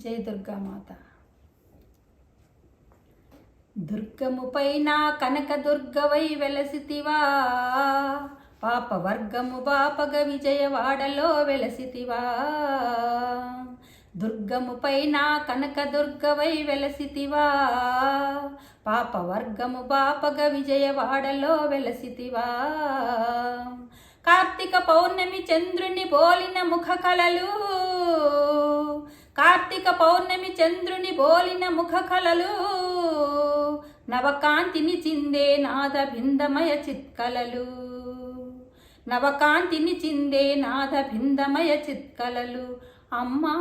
జై దుర్గామాత. దుర్గముపైన కనక దుర్గవై వెలసితివా, పాపవర్గము బాపగ విజయవాడలో వెలసితివా. దుర్గముపైన కనక దుర్గవై వెలసితివా, పాపవర్గము బాపగ విజయవాడలో వెలసితివా. కార్తీక పౌర్ణమి చంద్రుని బోలిన ముఖ కళలు, కార్తీక పౌర్ణమి చంద్రుని బోలిన ముఖ కళలు, నవకాంతిని చిందే నాద భిందమయ చిత్కలలు, నవకాంతిని చిందే నాద భిందమయ చిత్కలలు. అమ్మా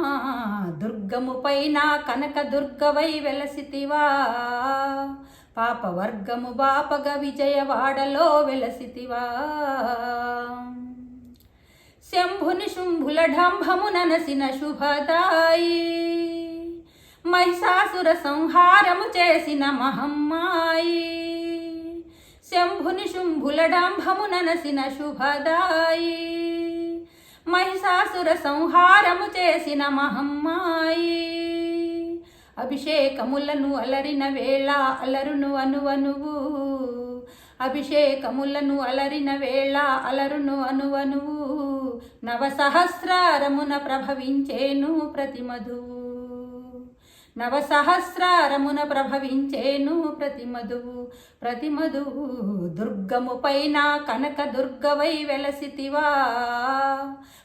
దుర్గముపైన కనక దుర్గవై వెలసితివా, పాపవర్గము బాపగ విజయవాడలో వెలసితివా. శంభుని శుంభుల ఢంభముననసిన శుభదాయి, మహిషాసుర సంహారము చేసిన మహమ్మాయి. శంభుని శుంభుల ఢంభముననసిన శుభదాయి, మహిషాసుర సంహారము చేసిన మహమ్మాయి. అభిషేకములను అలరిన వేళ అలరును అనువనువు, అభిషేకములను అలరిన వేళ అలరును అనువనువు. నవసహస్రారమున ప్రభవించేను ప్రతిమధువు, నవసహస్రారమున ప్రభవించేను ప్రతిమధువు, ప్రతిమధువు. దుర్గముపైన కనక దుర్గవై వెలసితివా,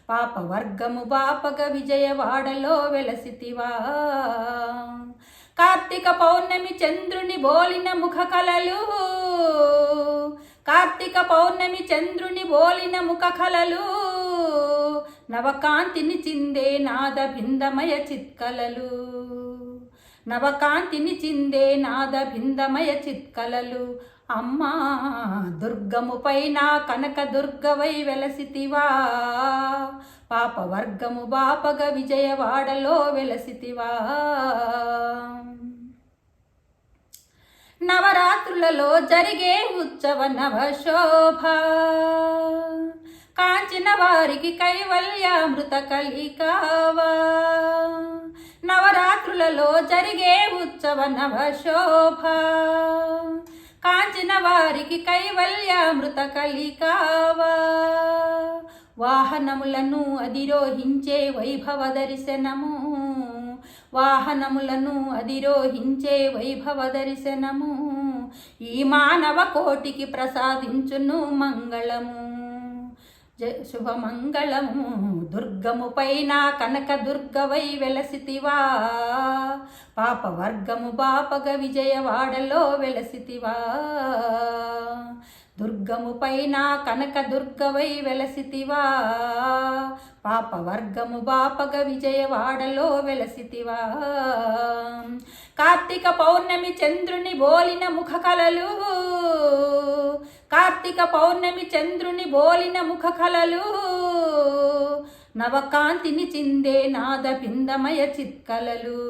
పాపవర్గము బాపగ విజయవాడలో వెలసితివా. కార్తీక పౌర్ణమి చంద్రుని బోలిన ముఖ కళలు, కార్తీక పౌర్ణమి చంద్రుని బోలిన ముఖ కళలు, నవకాంతిని చిందే నాద భిందమయ చిత్కలలు, నవకాంతిని చిందే నాద భిందమయ చిత్కలలు. అమ్మా దుర్గముపైన కనక దుర్గవై వెలసితివా, పాపవర్గము బాపగ విజయవాడలో వెలసితివా. నవరాత్రులలో జరిగే ఉత్సవ నవశోభ, కాంచిన వారికి కైవల్యామృత కలికావా. నవరాత్రులలో జరిగే ఉత్సవ నవశోభ, కాంచిన వారికి కైవల్యామృత కలికావా. వాహనములను అధిరోహించే వైభవ దర్శనము, వాహనములను అధిరోహించే వైభవ దర్శనము, ఈ మానవ కోటికి ప్రసాదించును మంగళము, శుభమంగళము. దుర్గముపైన కనక దుర్గవై వెలసితివా, పాపవర్గము బాపగ విజయవాడలో వెలసితివా. దుర్గముపైన కనక దుర్గవై వెలసితివా, పాపవర్గము బాపగ విజయవాడలో వెలసితివా. కార్తీక పౌర్ణమి చంద్రుని బోలిన ముఖ కళలు, కార్తీక పౌర్ణమి చంద్రుని బోలిన ముఖ కళలు, నవకాంతిని చిందే నాద భిందమయ చిత్కలలు,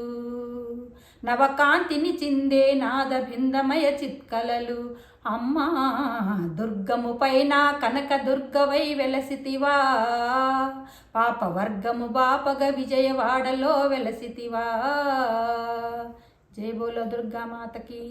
నవకాంతిని చిందే నాద భిందమయ చిత్కలలు. అమ్మా దుర్గముపైన కనక దుర్గవై వెలసితివా, పాపవర్గము బాపగ విజయవాడలో వెలసితివా. జై బోలో దుర్గామాతకి.